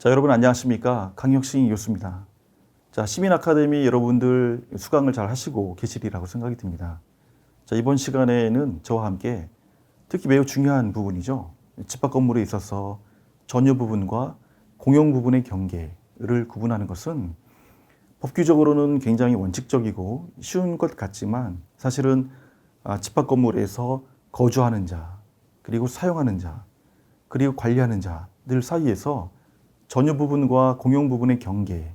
자, 여러분 안녕하십니까? 강혁신 교수입니다. 자, 시민 아카데미 여러분들 수강을 잘 하시고 계시리라고 생각이 듭니다. 자, 이번 시간에는 저와 함께 특히 매우 중요한 부분이죠. 집합 건물에 있어서 전유 부분과 공용 부분의 경계를 구분하는 것은 법규적으로는 굉장히 원칙적이고 쉬운 것 같지만 사실은 집합 건물에서 거주하는 자, 그리고 사용하는 자, 그리고 관리하는 자들 사이에서 전유 부분과 공용 부분의 경계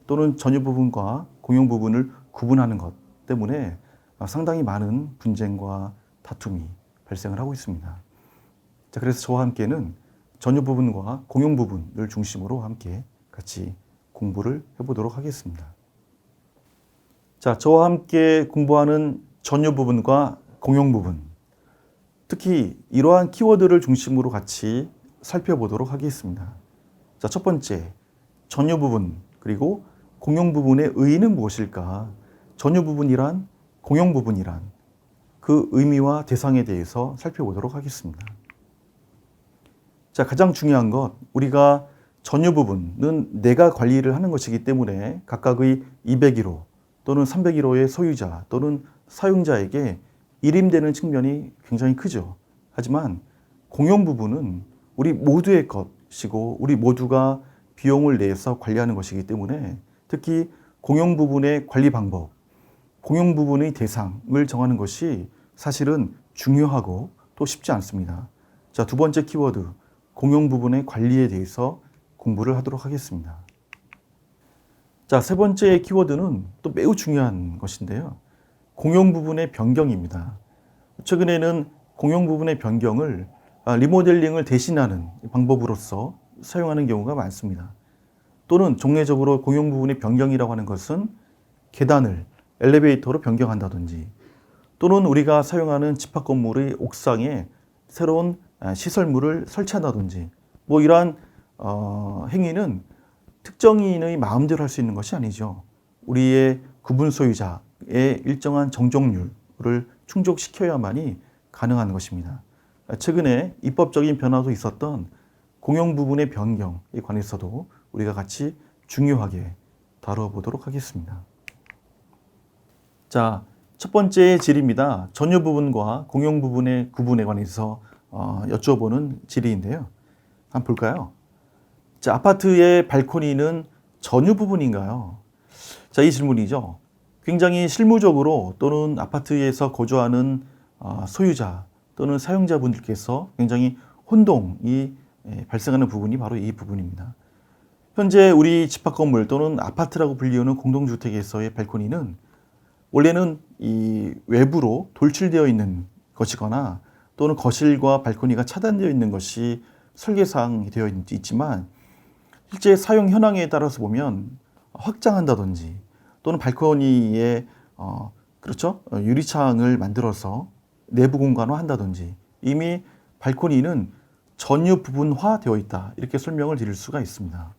또는 전유 부분과 공용 부분을 구분하는 것 때문에 상당히 많은 분쟁과 다툼이 발생을 하고 있습니다. 자, 그래서 저와 함께는 전유 부분과 공용 부분을 중심으로 함께 같이 공부를 해보도록 하겠습니다. 자, 저와 함께 공부하는 전유 부분과 공용 부분, 특히 이러한 키워드를 중심으로 같이 살펴보도록 하겠습니다. 자, 첫 번째, 전유 부분 그리고 공용 부분의 의의는 무엇일까? 전유 부분이란, 공용 부분이란 그 의미와 대상에 대해서 살펴보도록 하겠습니다. 자, 가장 중요한 것, 우리가 전유 부분은 내가 관리를 하는 것이기 때문에 각각의 201호 또는 301호의 소유자 또는 사용자에게 일임되는 측면이 굉장히 크죠. 하지만 공용 부분은 우리 모두의 것이고 우리 모두가 비용을 내서 관리하는 것이기 때문에 특히 공용 부분의 관리 방법, 공용 부분의 대상을 정하는 것이 사실은 중요하고 또 쉽지 않습니다. 자, 두 번째 키워드, 공용 부분의 관리에 대해서 공부를 하도록 하겠습니다. 자, 세 번째 키워드는 또 매우 중요한 것인데요. 공용 부분의 변경입니다. 최근에는 공용 부분의 변경을 리모델링을 대신하는 방법으로서 사용하는 경우가 많습니다. 또는 종례적으로 공용 부분의 변경이라고 하는 것은 계단을 엘리베이터로 변경한다든지 또는 우리가 사용하는 집합 건물의 옥상에 새로운 시설물을 설치한다든지 뭐 이러한 행위는 특정인의 마음대로 할 수 있는 것이 아니죠. 우리의 구분 소유자의 일정한 정족률을 충족시켜야만이 가능한 것입니다. 최근에 입법적인 변화도 있었던 공용 부분의 변경에 관해서도 우리가 같이 중요하게 다뤄보도록 하겠습니다. 자, 첫 번째 질입니다. 전유 부분과 공용 부분의 구분에 관해서 여쭤보는 질의인데요. 한번 볼까요? 자, 아파트의 발코니는 전유 부분인가요? 자, 이 질문이죠. 굉장히 실무적으로 또는 아파트에서 거주하는 소유자 또는 사용자분들께서 굉장히 혼동이 발생하는 부분이 바로 이 부분입니다. 현재 우리 집합 건물 또는 아파트라고 불리우는 공동주택에서의 발코니는 원래는 이 외부로 돌출되어 있는 것이거나 또는 거실과 발코니가 차단되어 있는 것이 설계상이 되어 있지만 실제 사용 현황에 따라서 보면 확장한다든지 또는 발코니에 그렇죠? 유리창을 만들어서 내부 공간화한다든지 이미 발코니는 전유 부분화 되어 있다. 이렇게 설명을 드릴 수가 있습니다.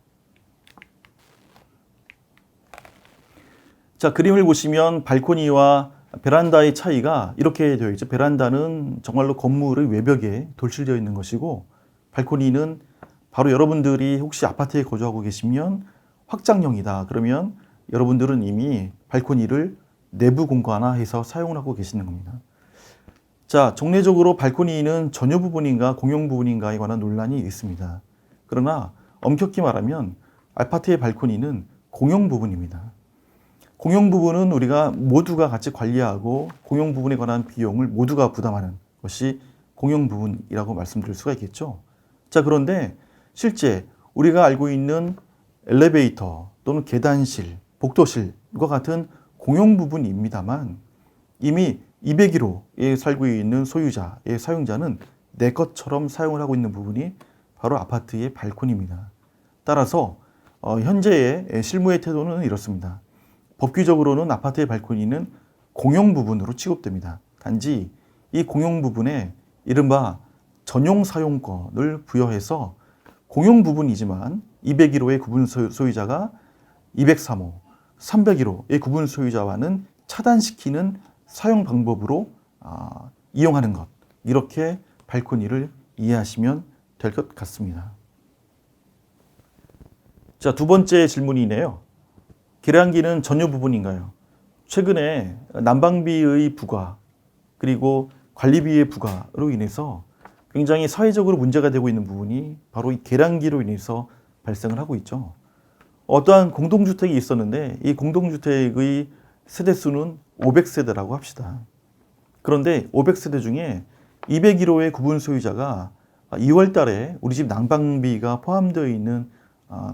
자, 그림을 보시면 발코니와 베란다의 차이가 이렇게 되어 있죠. 베란다는 정말로 건물의 외벽에 돌출되어 있는 것이고 발코니는 바로 여러분들이 혹시 아파트에 거주하고 계시면 확장형이다. 그러면 여러분들은 이미 발코니를 내부 공간화해서 사용을 하고 계시는 겁니다. 자, 종례적으로 발코니는 전유 부분인가 공용 부분인가에 관한 논란이 있습니다. 그러나 엄격히 말하면 아파트의 발코니는 공용 부분입니다. 공용 부분은 우리가 모두가 같이 관리하고 공용 부분에 관한 비용을 모두가 부담하는 것이 공용 부분이라고 말씀드릴 수가 있겠죠. 자, 그런데 실제 우리가 알고 있는 엘리베이터 또는 계단실, 복도실과 같은 공용 부분입니다만 이미 201호에 살고 있는 소유자의 사용자는 내 것처럼 사용을 하고 있는 부분이 바로 아파트의 발코니입니다. 따라서 현재의 실무의 태도는 이렇습니다. 법규적으로는 아파트의 발코니는 공용 부분으로 취급됩니다. 단지 이 공용 부분에 이른바 전용 사용권을 부여해서 공용 부분이지만 201호의 구분 소유자가 203호, 301호의 구분 소유자와는 차단시키는 사용 방법으로 이용하는 것. 이렇게 발코니를 이해하시면 될 것 같습니다. 자, 두 번째 질문이네요. 계량기는 전유 부분인가요? 최근에 난방비의 부과 그리고 관리비의 부과로 인해서 굉장히 사회적으로 문제가 되고 있는 부분이 바로 이 계량기로 인해서 발생을 하고 있죠. 어떠한 공동주택이 있었는데 이 공동주택의 세대수는 500세대라고 합시다. 그런데 500세대 중에 201호의 구분 소유자가 2월 달에 우리 집 난방비가 포함되어 있는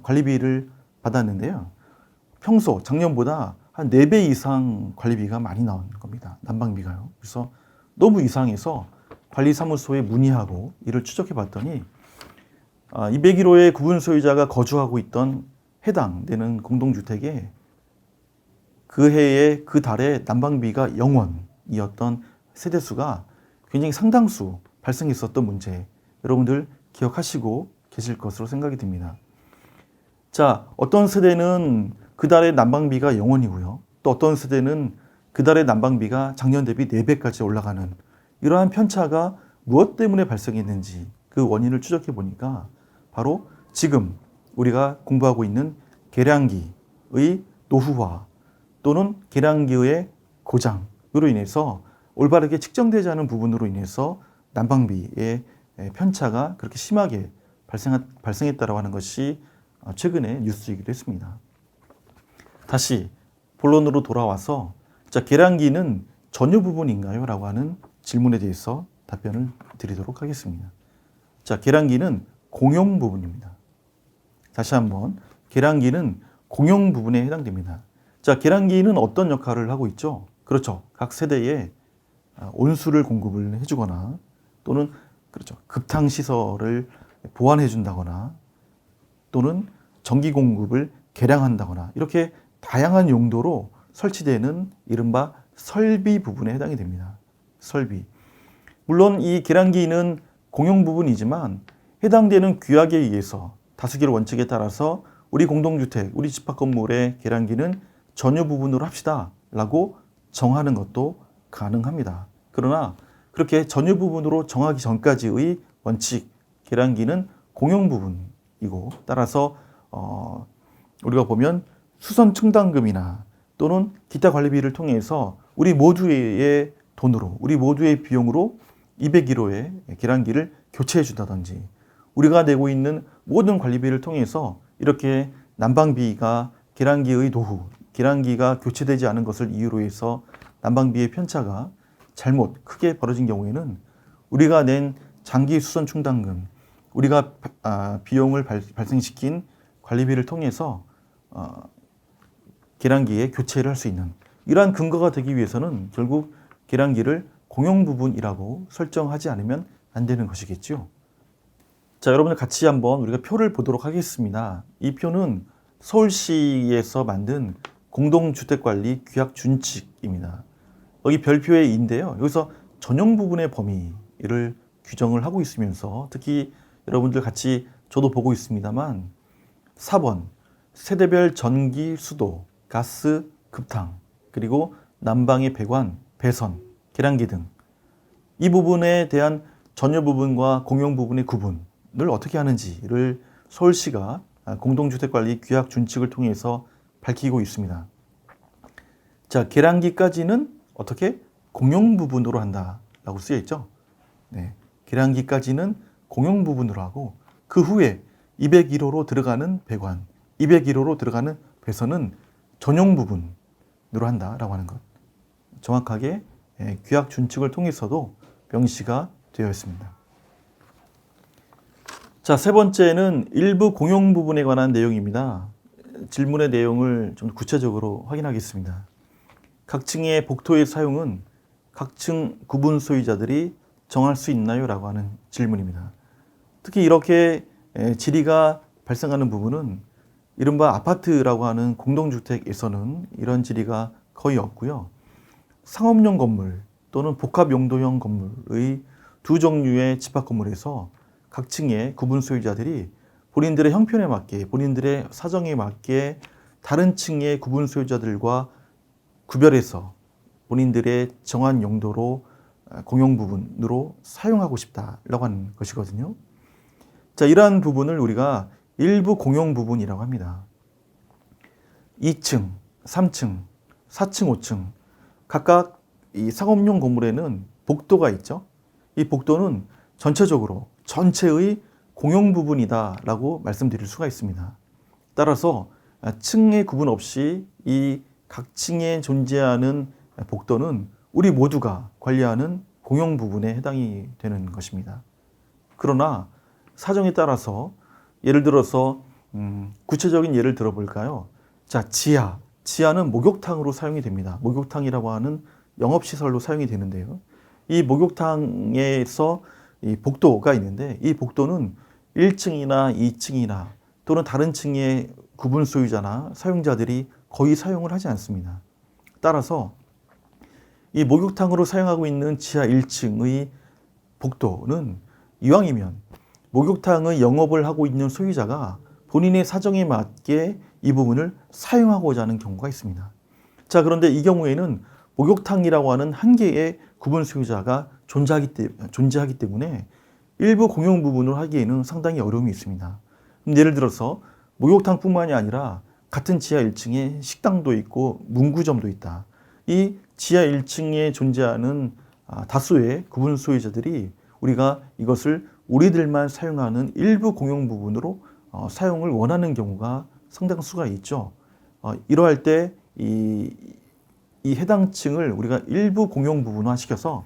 관리비를 받았는데요. 평소 작년보다 한 4배 이상 관리비가 많이 나온 겁니다. 난방비가요. 그래서 너무 이상해서 관리사무소에 문의하고 이를 추적해 봤더니 201호의 구분 소유자가 거주하고 있던 해당되는 공동주택에 그 해에 그 달에 난방비가 0원이었던 세대수가 굉장히 상당수 발생했었던 문제, 여러분들 기억하시고 계실 것으로 생각이 듭니다. 자, 어떤 세대는 그 달에 난방비가 0원이고요. 또 어떤 세대는 그 달에 난방비가 작년 대비 4배까지 올라가는 이러한 편차가 무엇 때문에 발생했는지 그 원인을 추적해 보니까 바로 지금 우리가 공부하고 있는 계량기의 노후화 또는 계량기의 고장으로 인해서 올바르게 측정되지 않은 부분으로 인해서 난방비의 편차가 그렇게 심하게 발생했다고 하는 것이 최근에 뉴스이기도 했습니다. 다시 본론으로 돌아와서 자, 계량기는 전유 부분인가요? 라고 하는 질문에 대해서 답변을 드리도록 하겠습니다. 자, 계량기는 공용 부분입니다. 다시 한번 계량기는 공용 부분에 해당됩니다. 자, 계량기는 어떤 역할을 하고 있죠? 그렇죠. 각 세대에 온수를 공급을 해주거나 또는 그렇죠. 급탕 시설을 보완해 준다거나 또는 전기 공급을 개량한다거나 이렇게 다양한 용도로 설치되는 이른바 설비 부분에 해당이 됩니다. 설비. 물론 이 계량기는 공용 부분이지만 해당되는 규약에 의해서 다수결 원칙에 따라서 우리 공동주택, 우리 집합 건물의 계량기는 전유 부분으로 합시다 라고 정하는 것도 가능합니다. 그러나 그렇게 전유 부분으로 정하기 전까지의 원칙, 계량기는 공용 부분이고 따라서 우리가 보면 수선 충당금이나 또는 기타 관리비를 통해서 우리 모두의 돈으로, 우리 모두의 비용으로 201호의 계량기를 교체해 준다든지 우리가 내고 있는 모든 관리비를 통해서 이렇게 난방비가 계량기의 노후, 계량기가 교체되지 않은 것을 이유로 해서 난방비의 편차가 잘못 크게 벌어진 경우에는 우리가 낸 장기 수선 충당금, 우리가 비용을 발생시킨 관리비를 통해서 계량기의 교체를 할 수 있는 이러한 근거가 되기 위해서는 결국 계량기를 공용 부분이라고 설정하지 않으면 안 되는 것이겠죠. 자, 여러분들 같이 한번 우리가 표를 보도록 하겠습니다. 이 표는 서울시에서 만든 공동주택관리 규약 준칙입니다. 여기 별표의 인데요. 여기서 전용 부분의 범위를 규정을 하고 있으면서 특히 여러분들 같이 저도 보고 있습니다만 4번 세대별 전기, 수도, 가스, 급탕 그리고 난방의 배관, 배선, 계량기 등 이 부분에 대한 전유 부분과 공용 부분의 구분을 어떻게 하는지를 서울시가 공동주택관리 규약 준칙을 통해서 밝히고 있습니다. 자, 계량기까지는 어떻게? 공용 부분으로 한다라고 쓰여 있죠. 네, 계량기까지는 공용 부분으로 하고 그 후에 201호로 들어가는 배관, 201호로 들어가는 배선은 전용 부분으로 한다라고 하는 것. 정확하게 규약 준칙을 통해서도 명시가 되어 있습니다. 자, 세 번째는 일부 공용 부분에 관한 내용입니다. 질문의 내용을 좀 구체적으로 확인하겠습니다. 각 층의 복토의 사용은 각 층 구분 소유자들이 정할 수 있나요? 라고 하는 질문입니다. 특히 이렇게 질의가 발생하는 부분은 이른바 아파트라고 하는 공동주택에서는 이런 질의가 거의 없고요. 상업용 건물 또는 복합용도형 건물의 두 종류의 집합 건물에서 각 층의 구분 소유자들이 본인들의 형편에 맞게, 본인들의 사정에 맞게 다른 층의 구분 소유자들과 구별해서 본인들의 정한 용도로 공용 부분으로 사용하고 싶다라고 하는 것이거든요. 자, 이러한 부분을 우리가 일부 공용 부분이라고 합니다. 2층, 3층, 4층, 5층 각각 이 상업용 건물에는 복도가 있죠. 이 복도는 전체적으로 전체의 공용 부분이다라고 말씀드릴 수가 있습니다. 따라서 층의 구분 없이 이 각 층에 존재하는 복도는 우리 모두가 관리하는 공용 부분에 해당이 되는 것입니다. 그러나 사정에 따라서 예를 들어서 구체적인 예를 들어볼까요? 자, 지하는 목욕탕으로 사용이 됩니다. 목욕탕이라고 하는 영업시설로 사용이 되는데요. 이 목욕탕에서 이 복도가 있는데 이 복도는 1층이나 2층이나 또는 다른 층의 구분 소유자나 사용자들이 거의 사용을 하지 않습니다. 따라서 이 목욕탕으로 사용하고 있는 지하 1층의 복도는 이왕이면 목욕탕의 영업을 하고 있는 소유자가 본인의 사정에 맞게 이 부분을 사용하고자 하는 경우가 있습니다. 자, 그런데 이 경우에는 목욕탕이라고 하는 한 개의 구분 소유자가 존재하기 때문에 일부 공용 부분으로 하기에는 상당히 어려움이 있습니다. 예를 들어서 목욕탕뿐만이 아니라 같은 지하 1층에 식당도 있고 문구점도 있다. 이 지하 1층에 존재하는 다수의 구분 소유자들이 우리가 이것을 우리들만 사용하는 일부 공용 부분으로 사용을 원하는 경우가 상당수가 있죠. 이러할 때 이 해당 층을 우리가 일부 공용 부분화 시켜서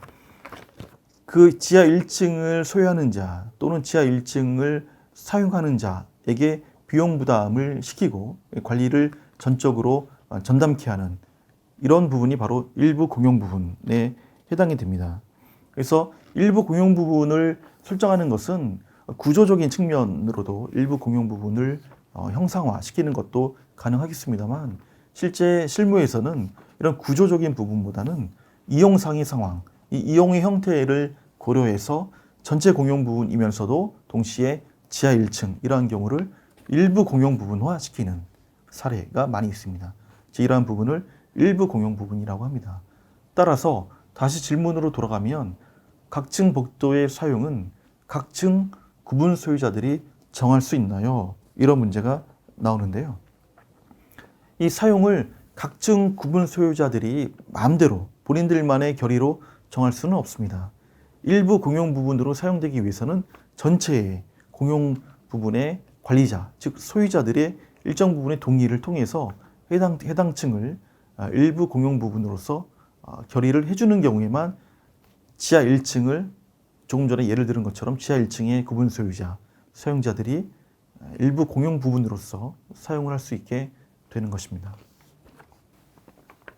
그 지하 1층을 소유하는 자 또는 지하 1층을 사용하는 자에게 비용 부담을 시키고 관리를 전적으로 전담케 하는 이런 부분이 바로 일부 공용 부분에 해당이 됩니다. 그래서 일부 공용 부분을 설정하는 것은 구조적인 측면으로도 일부 공용 부분을 형상화시키는 것도 가능하겠습니다만 실제 실무에서는 이런 구조적인 부분보다는 이용상의 상황, 이 이용의 형태를 고려해서 전체 공용 부분이면서도 동시에 지하 1층 이러한 경우를 일부 공용 부분화 시키는 사례가 많이 있습니다. 이러한 부분을 일부 공용 부분이라고 합니다. 따라서 다시 질문으로 돌아가면 각 층 복도의 사용은 각 층 구분 소유자들이 정할 수 있나요? 이런 문제가 나오는데요. 이 사용을 각 층 구분 소유자들이 마음대로 본인들만의 결의로 정할 수는 없습니다. 일부 공용 부분으로 사용되기 위해서는 전체의 공용 부분의 관리자, 즉 소유자들의 일정 부분의 동의를 통해서 해당 층을 일부 공용 부분으로서 결의를 해주는 경우에만 지하 1층을 조금 전에 예를 들은 것처럼 지하 1층의 구분 소유자, 사용자들이 일부 공용 부분으로서 사용을 할 수 있게 되는 것입니다.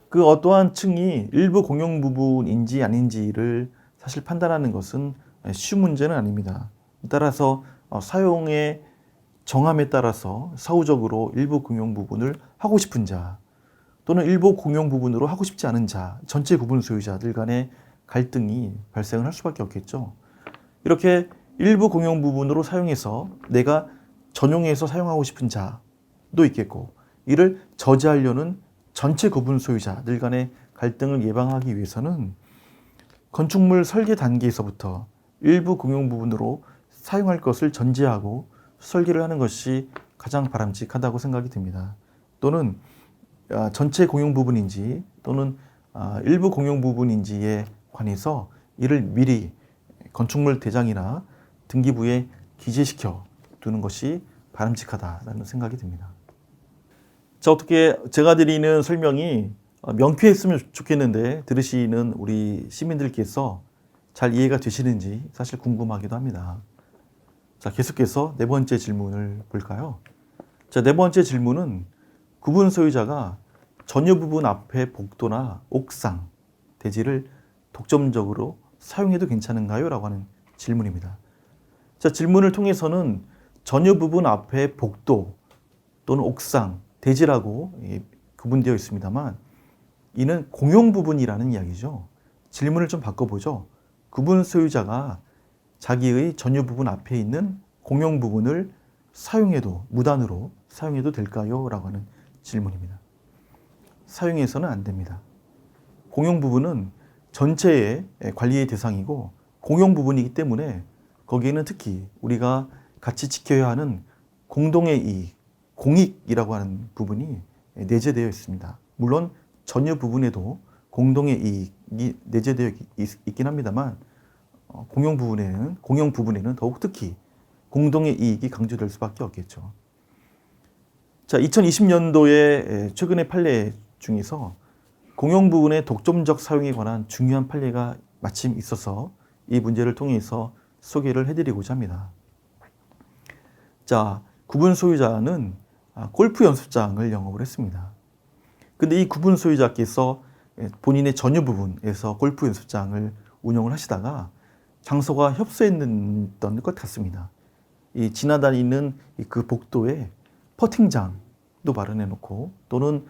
그 어떠한 층이 일부 공용 부분인지 아닌지를 사실 판단하는 것은 쉬운 문제는 아닙니다. 따라서 사용의 정함에 따라서 사후적으로 일부 공용 부분을 하고 싶은 자 또는 일부 공용 부분으로 하고 싶지 않은 자, 전체 구분 소유자들 간의 갈등이 발생을 할 수밖에 없겠죠. 이렇게 일부 공용 부분으로 사용해서 내가 전용해서 사용하고 싶은 자도 있겠고 이를 저지하려는 전체 구분 소유자들 간의 갈등을 예방하기 위해서는 건축물 설계 단계에서부터 일부 공용 부분으로 사용할 것을 전제하고 설계를 하는 것이 가장 바람직하다고 생각이 듭니다. 또는 전체 공용 부분인지 또는 일부 공용 부분인지에 관해서 이를 미리 건축물 대장이나 등기부에 기재시켜 두는 것이 바람직하다라는 생각이 듭니다. 자, 어떻게 제가 드리는 설명이 명쾌했으면 좋겠는데 들으시는 우리 시민들께서 잘 이해가 되시는지 사실 궁금하기도 합니다. 자, 계속해서 네 번째 질문을 볼까요? 자, 네 번째 질문은 구분 소유자가 전유 부분 앞에 복도나 옥상, 대지를 독점적으로 사용해도 괜찮은가요? 라고 하는 질문입니다. 자, 질문을 통해서는 전유 부분 앞에 복도 또는 옥상, 대지라고 구분되어 있습니다만 이는 공용 부분이라는 이야기죠. 질문을 좀 바꿔보죠. 구분 소유자가 자기의 전유 부분 앞에 있는 공용 부분을 사용해도, 무단으로 사용해도 될까요? 라고 하는 질문입니다. 사용해서는 안 됩니다. 공용 부분은 전체의 관리의 대상이고 공용 부분이기 때문에 거기에는 특히 우리가 같이 지켜야 하는 공동의 이익, 공익이라고 하는 부분이 내재되어 있습니다. 물론 전유 부분에도 공동의 이익이 내재되어 있긴 합니다만 공용 부분에는 더욱 특히 공동의 이익이 강조될 수밖에 없겠죠. 자, 2020년도에 최근의 판례 중에서 공용 부분의 독점적 사용에 관한 중요한 판례가 마침 있어서 이 문제를 통해서 소개를 해드리고자 합니다. 자, 구분 소유자는 골프 연습장을 영업을 했습니다. 근데 이 구분 소유자께서 본인의 전유 부분에서 골프 연습장을 운영을 하시다가 장소가 협소했던 것 같습니다. 이 지나다니는 그 복도에 퍼팅장도 마련해 놓고 또는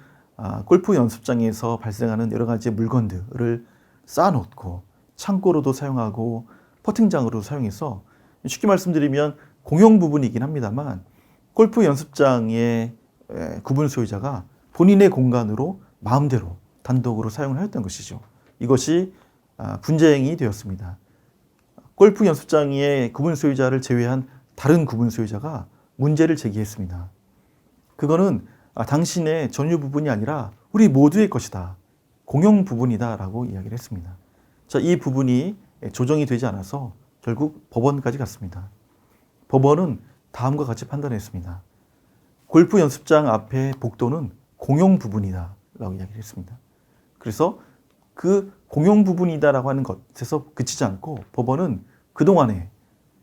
골프 연습장에서 발생하는 여러 가지 물건들을 쌓아놓고 창고로도 사용하고 퍼팅장으로 사용해서 쉽게 말씀드리면 공용 부분이긴 합니다만 골프 연습장의 구분 소유자가 본인의 공간으로 마음대로 단독으로 사용을 하였던 것이죠. 이것이 분쟁이 되었습니다. 골프 연습장의 구분 소유자를 제외한 다른 구분 소유자가 문제를 제기했습니다. 그거는 당신의 전유 부분이 아니라 우리 모두의 것이다. 공용 부분이다 라고 이야기를 했습니다. 자, 이 부분이 조정이 되지 않아서 결국 법원까지 갔습니다. 법원은 다음과 같이 판단했습니다. 골프 연습장 앞의 복도는 공용 부분이다 라고 이야기를 했습니다. 그래서 그 공용 부분이다라고 하는 것에서 그치지 않고 법원은 그동안에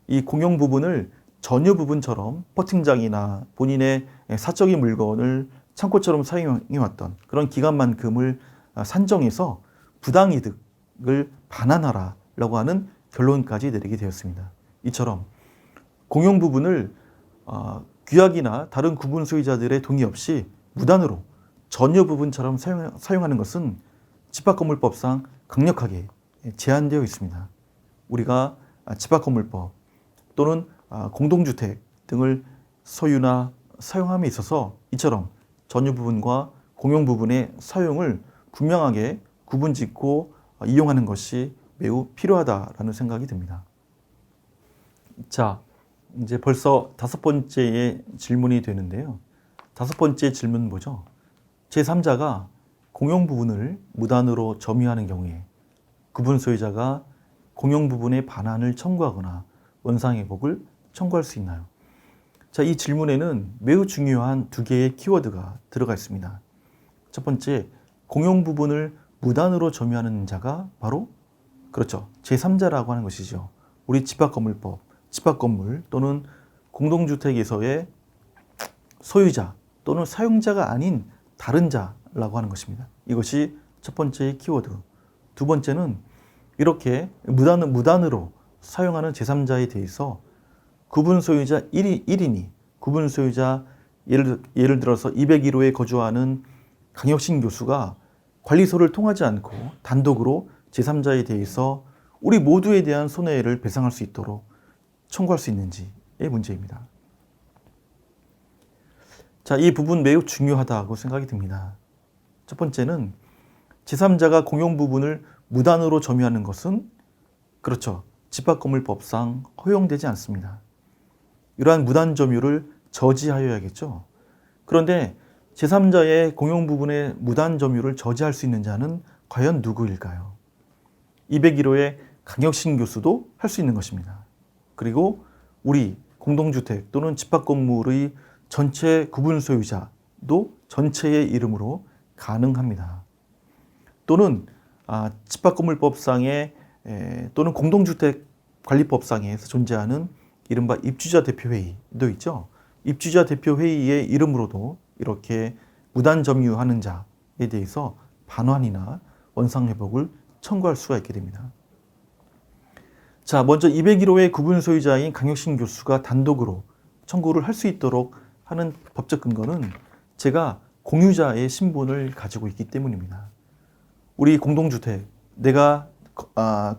이 공용 부분을 전유 부분처럼 퍼팅장이나 본인의 사적인 물건을 창고처럼 사용해왔던 그런 기간만큼을 산정해서 부당이득을 반환하라라고 하는 결론까지 내리게 되었습니다. 이처럼 공용 부분을 규약이나 다른 구분 소유자들의 동의 없이 무단으로 전유 부분처럼 사용하는 것은 집합건물법상 강력하게 제한되어 있습니다. 우리가 집합건물법 또는 공동주택 등을 소유나 사용함에 있어서 이처럼 전유 부분과 공용 부분의 사용을 분명하게 구분짓고 이용하는 것이 매우 필요하다라는 생각이 듭니다. 자, 이제 벌써 5번째의 질문이 되는데요. 5번째 질문은 뭐죠? 제3자가 공용 부분을 무단으로 점유하는 경우에 구분 소유자가 공용 부분의 반환을 청구하거나 원상회복을 청구할 수 있나요? 자, 이 질문에는 매우 중요한 2개의 키워드가 들어가 있습니다. 첫 번째, 공용 부분을 무단으로 점유하는 자가 바로 그렇죠. 제3자라고 하는 것이죠. 우리 집합건물법, 집합건물 또는 공동주택에서의 소유자 또는 사용자가 아닌 다른 자라고 하는 것입니다. 이것이 첫 번째의 키워드. 두 번째는 이렇게 무단으로 사용하는 제3자에 대해서 구분 소유자 1인이 구분 소유자 예를 들어서 201호에 거주하는 강혁신 교수가 관리소를 통하지 않고 단독으로 제3자에 대해서 우리 모두에 대한 손해를 배상할 수 있도록 청구할 수 있는지의 문제입니다. 자, 이 부분 매우 중요하다고 생각이 듭니다. 첫 번째는 제3자가 공용 부분을 무단으로 점유하는 것은 그렇죠. 집합건물법상 허용되지 않습니다. 이러한 무단 점유를 저지하여야겠죠. 그런데 제3자의 공용 부분의 무단 점유를 저지할 수 있는 자는 과연 누구일까요? 201호의 강혁신 교수도 할 수 있는 것입니다. 그리고 우리 공동주택 또는 집합건물의 전체 구분 소유자도 전체의 이름으로 가능합니다. 또는 집합건물법상의 또는 공동주택 관리법상에서 존재하는 이른바 입주자 대표회의도 있죠. 입주자 대표회의의 이름으로도 이렇게 무단 점유하는 자에 대해서 반환이나 원상회복을 청구할 수가 있게 됩니다. 자, 먼저 201호의 구분 소유자인 강혁신 교수가 단독으로 청구를 할 수 있도록 하는 법적 근거는 제가 공유자의 신분을 가지고 있기 때문입니다. 우리 공동주택, 내가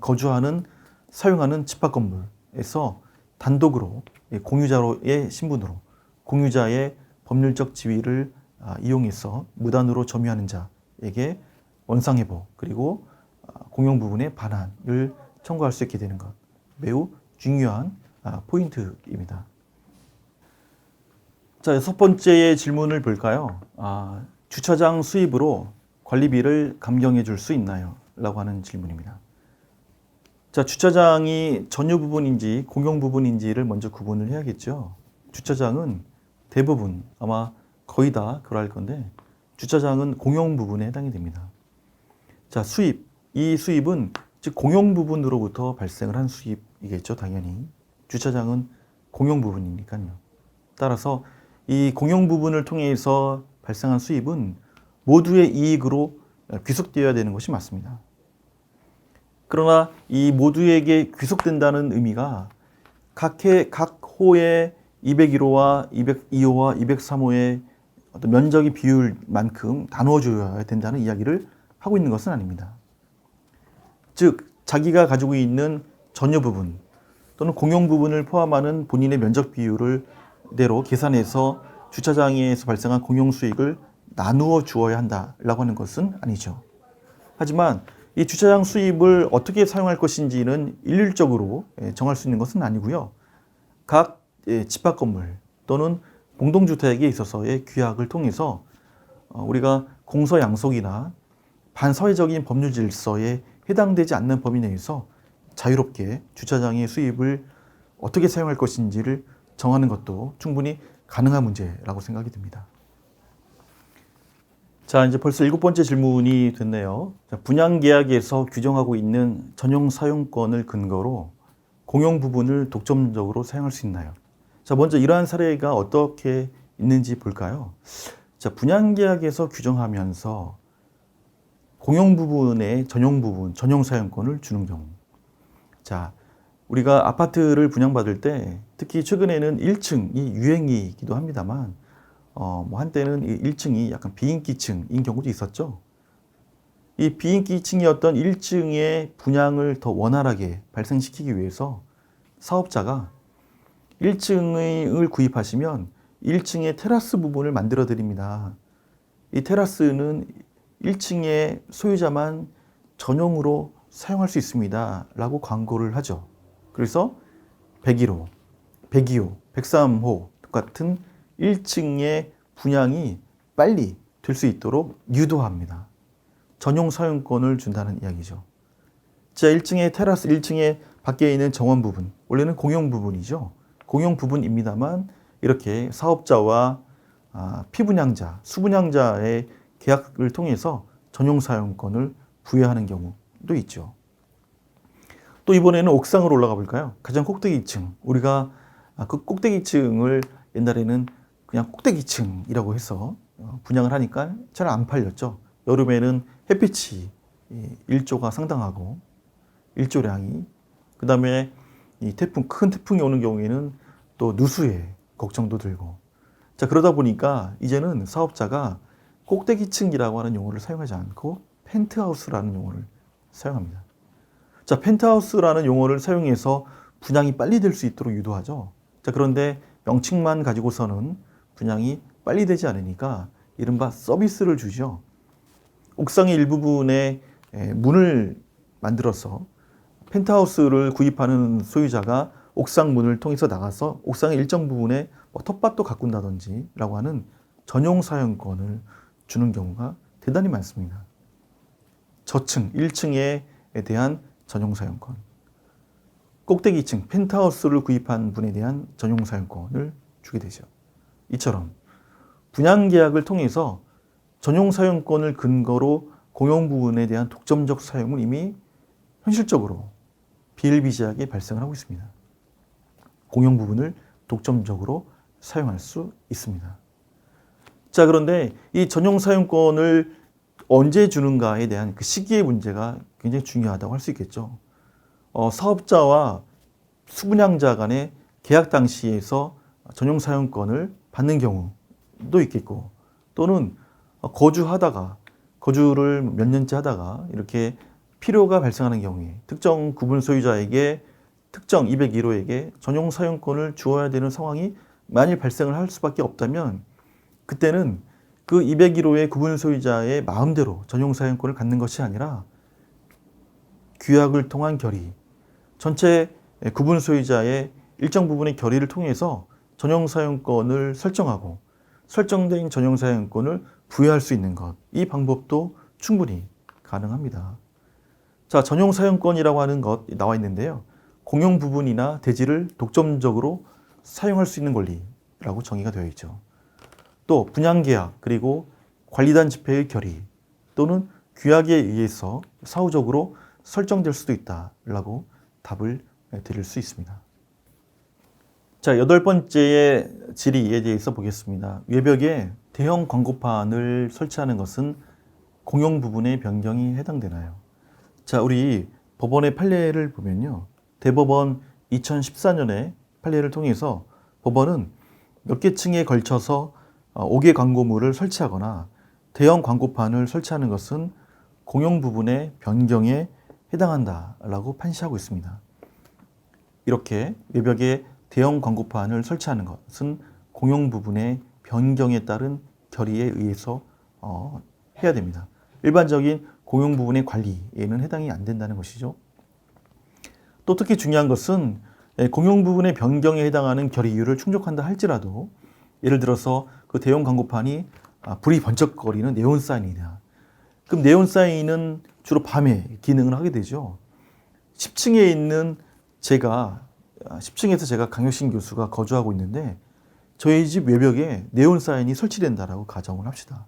거주하는, 사용하는 집합건물에서 단독으로 공유자의 신분으로 공유자의 법률적 지위를 이용해서 무단으로 점유하는 자에게 원상회복 그리고 공용 부분의 반환을 청구할 수 있게 되는 것 매우 중요한 포인트입니다. 자, 여섯 번째 질문을 볼까요? 주차장 수입으로 관리비를 감경해 줄 수 있나요? 라고 하는 질문입니다. 자, 주차장이 전유 부분인지 공용 부분인지를 먼저 구분을 해야겠죠. 주차장은 대부분 아마 거의 다 그럴 건데 주차장은 공용 부분에 해당이 됩니다. 자, 수입. 이 수입은 즉 공용 부분으로부터 발생을 한 수입이겠죠, 당연히. 주차장은 공용 부분이니까요. 따라서 이 공용 부분을 통해서 발생한 수입은 모두의 이익으로 귀속되어야 되는 것이 맞습니다. 그러나 이 모두에게 귀속된다는 의미가 각 호의 201호와 202호와 203호의 어떤 면적의 비율만큼 나누어줘야 된다는 이야기를 하고 있는 것은 아닙니다. 즉, 자기가 가지고 있는 전유 부분 또는 공용 부분을 포함하는 본인의 면적 비율을 대로 계산해서 주차장에서 발생한 공용 수익을 나누어 주어야 한다라고 하는 것은 아니죠. 하지만 이 주차장 수입을 어떻게 사용할 것인지는 일률적으로 정할 수 있는 것은 아니고요. 각 집합 건물 또는 공동주택에 있어서의 규약을 통해서 우리가 공서양속이나 반사회적인 법률 질서에 해당되지 않는 범위 내에서 자유롭게 주차장의 수입을 어떻게 사용할 것인지를 정하는 것도 충분히 가능한 문제라고 생각이 듭니다. 자, 이제 벌써 7번째 질문이 됐네요. 자, 분양계약에서 규정하고 있는 전용 사용권을 근거로 공용 부분을 독점적으로 사용할 수 있나요? 자, 먼저 이러한 사례가 어떻게 있는지 볼까요? 자, 분양계약에서 규정하면서 공용 부분의 전용 부분, 전용 사용권을 주는 경우. 자, 우리가 아파트를 분양받을 때 특히 최근에는 1층이 유행이기도 합니다만 한때는 1층이 약간 비인기층인 경우도 있었죠. 이 비인기층이었던 1층의 분양을 더 원활하게 발생시키기 위해서 사업자가 1층을 구입하시면 1층의 테라스 부분을 만들어 드립니다. 이 테라스는 1층의 소유자만 전용으로 사용할 수 있습니다. 라고 광고를 하죠. 그래서 101호, 102호, 103호 같은 1층의 분양이 빨리 될 수 있도록 유도합니다. 전용 사용권을 준다는 이야기죠. 자, 1층의 테라스, 1층의 밖에 있는 정원 부분, 원래는 공용 부분이죠. 공용 부분입니다만 이렇게 사업자와 피분양자, 수분양자의 계약을 통해서 전용 사용권을 부여하는 경우도 있죠. 또 이번에는 옥상으로 올라가 볼까요? 가장 꼭대기층. 우리가 그 꼭대기층을 옛날에는 그냥 꼭대기층이라고 해서 분양을 하니까 잘 안 팔렸죠. 여름에는 햇빛이 일조가 상당하고 일조량이 그 다음에 이 큰 태풍이 오는 경우에는 또 누수의 걱정도 들고 자, 그러다 보니까 이제는 사업자가 꼭대기층이라고 하는 용어를 사용하지 않고 펜트하우스라는 용어를 사용합니다. 자, 펜트하우스라는 용어를 사용해서 분양이 빨리 될 수 있도록 유도하죠. 자, 그런데 명칭만 가지고서는 분양이 빨리 되지 않으니까 이른바 서비스를 주죠. 옥상의 일부분에 문을 만들어서 펜트하우스를 구입하는 소유자가 옥상 문을 통해서 나가서 옥상의 일정 부분에 텃밭도 가꾼다든지 라고 하는 전용 사용권을 주는 경우가 대단히 많습니다. 저층, 1층에 대한 전용 사용권, 꼭대기층, 펜트하우스를 구입한 분에 대한 전용 사용권을 주게 되죠. 이처럼 분양계약을 통해서 전용 사용권을 근거로 공용 부분에 대한 독점적 사용은 이미 현실적으로 비일비재하게 발생을 하고 있습니다. 공용 부분을 독점적으로 사용할 수 있습니다. 자, 그런데 이 전용 사용권을 언제 주는가에 대한 그 시기의 문제가 굉장히 중요하다고 할 수 있겠죠. 사업자와 수분양자 간의 계약 당시에서 전용 사용권을 받는 경우도 있겠고 또는 거주를 몇 년째 하다가 이렇게 필요가 발생하는 경우에 특정 구분 소유자에게 특정 201호에게 전용 사용권을 주어야 되는 상황이 만일 발생을 할 수밖에 없다면 그때는 그 201호의 구분 소유자의 마음대로 전용 사용권을 갖는 것이 아니라 규약을 통한 결의, 전체 구분 소유자의 일정 부분의 결의를 통해서 전용 사용권을 설정하고 설정된 전용 사용권을 부여할 수 있는 것. 이 방법도 충분히 가능합니다. 자, 전용 사용권이라고 하는 것 나와 있는데요. 공용 부분이나 대지를 독점적으로 사용할 수 있는 권리라고 정의가 되어 있죠. 또 분양계약 그리고 관리단 집회의 결의 또는 규약에 의해서 사후적으로 설정될 수도 있다라고 답을 드릴 수 있습니다. 자, 8번째의 질의에 대해서 보겠습니다. 외벽에 대형 광고판을 설치하는 것은 공용 부분의 변경이 해당되나요? 자, 우리 법원의 판례를 보면요. 대법원 2014년에 판례를 통해서 법원은 몇 개 층에 걸쳐서 5개 광고물을 설치하거나 대형 광고판을 설치하는 것은 공용 부분의 변경에 해당한다라고 판시하고 있습니다. 이렇게 외벽에 대형 광고판을 설치하는 것은 공용 부분의 변경에 따른 결의에 의해서 해야 됩니다. 일반적인 공용 부분의 관리에는 해당이 안 된다는 것이죠. 또 특히 중요한 것은 공용 부분의 변경에 해당하는 결의 이유를 충족한다 할지라도 예를 들어서 그 대형 광고판이 불이 번쩍거리는 네온사인이다. 그럼 네온사인은 주로 밤에 기능을 하게 되죠. 10층에 있는 10층에서 제가 강효신 교수가 거주하고 있는데 저희 집 외벽에 네온사인이 설치된다라고 가정을 합시다.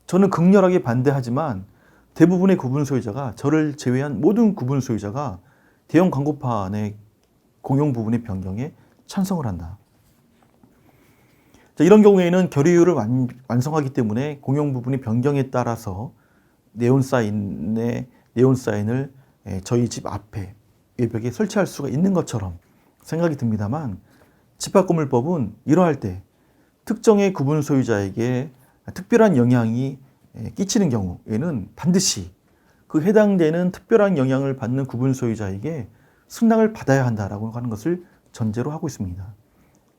저는 극렬하게 반대하지만 대부분의 구분 소유자가 저를 제외한 모든 구분 소유자가 대형 광고판의 공용 부분의 변경에 찬성을 한다. 자, 이런 경우에는 결의율을 완성하기 때문에 공용 부분의 변경에 따라서 네온사인을 저희 집 앞에 외벽에 설치할 수가 있는 것처럼 생각이 듭니다만 집합건물법은 이러할 때 특정의 구분 소유자에게 특별한 영향이 끼치는 경우에는 반드시 그 해당되는 특별한 영향을 받는 구분 소유자에게 승낙을 받아야 한다라고 하는 것을 전제로 하고 있습니다.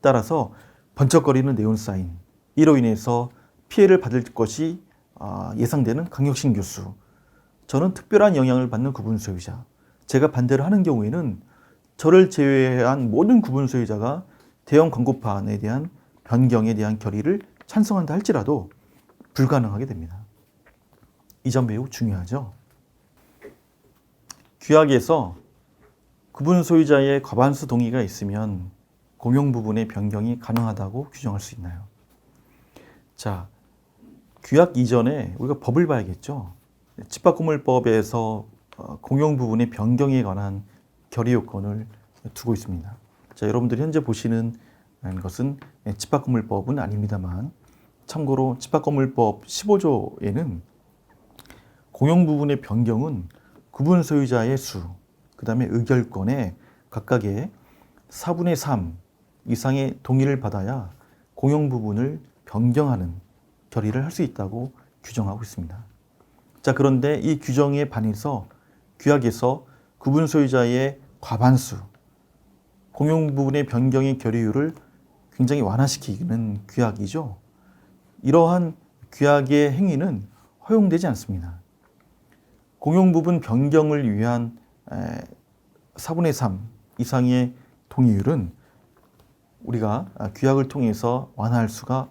따라서 번쩍거리는 네온사인, 이로 인해서 피해를 받을 것이 예상되는 강혁신 교수, 저는 특별한 영향을 받는 구분 소유자, 제가 반대를 하는 경우에는 저를 제외한 모든 구분 소유자가 대형 광고판에 대한 변경에 대한 결의를 찬성한다 할지라도 불가능하게 됩니다. 이 점 매우 중요하죠. 규약에서 구분 소유자의 과반수 동의가 있으면 공용 부분의 변경이 가능하다고 규정할 수 있나요? 자, 규약 이전에 우리가 법을 봐야겠죠. 집합건물법에서 공용 부분의 변경에 관한 결의 요건을 두고 있습니다. 자, 여러분들이 현재 보시는 것은 집합건물법은 아닙니다만 참고로 집합건물법 15조에는 공용 부분의 변경은 구분 소유자의 수, 그 다음에 의결권에 각각의 4분의 3 이상의 동의를 받아야 공용 부분을 변경하는 결의를 할 수 있다고 규정하고 있습니다. 자, 그런데 이 규정에 반해서 규약에서 구분 소유자의 과반수, 공용 부분의 변경의 결의율을 굉장히 완화시키는 규약이죠. 이러한 규약의 행위는 허용되지 않습니다. 공용 부분 변경을 위한 4분의 3 이상의 동의율은 우리가 규약을 통해서 완화할 수가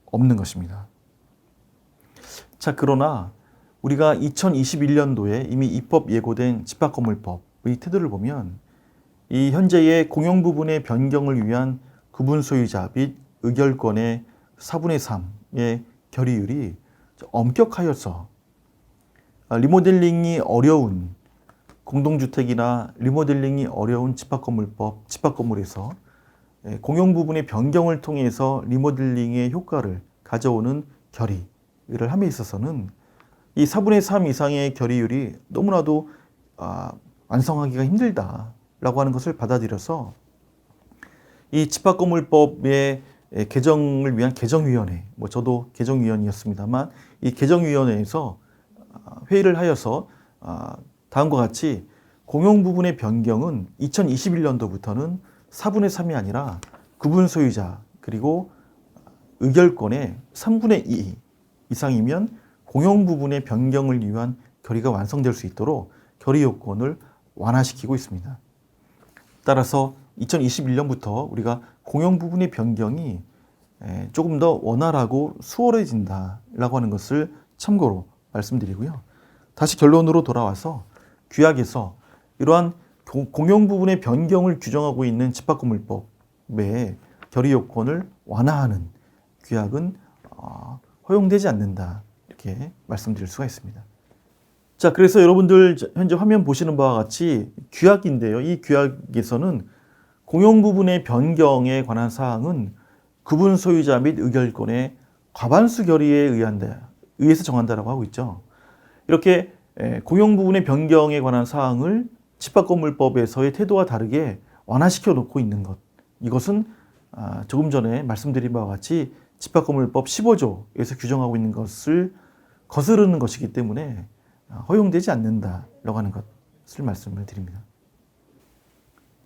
없는 것입니다. 자, 그러나 우리가 2021년도에 이미 입법 예고된 집합건물법의 태도를 보면 이 현재의 공용 부분의 변경을 위한 구분 소유자 및 의결권의 4분의 3의 결의율이 엄격하여서 리모델링이 어려운 공동주택이나 리모델링이 어려운 집합건물에서 공용 부분의 변경을 통해서 리모델링의 효과를 가져오는 결의를 함에 있어서는 이 4분의 3 이상의 결의율이 너무나도 완성하기가 힘들다라고 하는 것을 받아들여서 이 집합건물법의 개정을 위한 개정위원회, 저도 개정위원이었습니다만 이 개정위원회에서 회의를 하여서 다음과 같이 공용 부분의 변경은 2021년도부터는 4분의 3이 아니라 구분 소유자 그리고 의결권의 3분의 2 이상이면 공용 부분의 변경을 위한 결의가 완성될 수 있도록 결의 요건을 완화시키고 있습니다. 따라서 2021년부터 우리가 공용 부분의 변경이 조금 더 원활하고 수월해진다라고 하는 것을 참고로 말씀드리고요. 다시 결론으로 돌아와서 규약에서 이러한 공용 부분의 변경을 규정하고 있는 집합건물법의 결의 요건을 완화하는 규약은 허용되지 않는다, 이렇게 말씀드릴 수가 있습니다. 자, 그래서 여러분들 현재 화면 보시는 바와 같이 규약인데요. 이 규약에서는 공용 부분의 변경에 관한 사항은 구분 소유자 및 의결권의 과반수 결의에 의해서 정한다라고 하고 있죠. 이렇게 공용 부분의 변경에 관한 사항을 집합건물법에서의 태도와 다르게 완화시켜 놓고 있는 것, 이것은 조금 전에 말씀드린 바와 같이 집합건물법 15조에서 규정하고 있는 것을 거스르는 것이기 때문에 허용되지 않는다라고 하는 것을 말씀을 드립니다.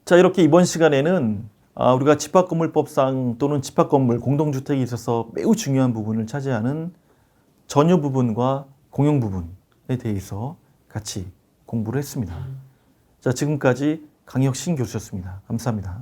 자, 이렇게 이번 시간에는 우리가 집합건물법상 또는 집합건물, 공동주택에 있어서 매우 중요한 부분을 차지하는 전유 부분과 공용 부분에 대해서 같이 공부를 했습니다. 자, 지금까지 강혁신 교수였습니다. 감사합니다.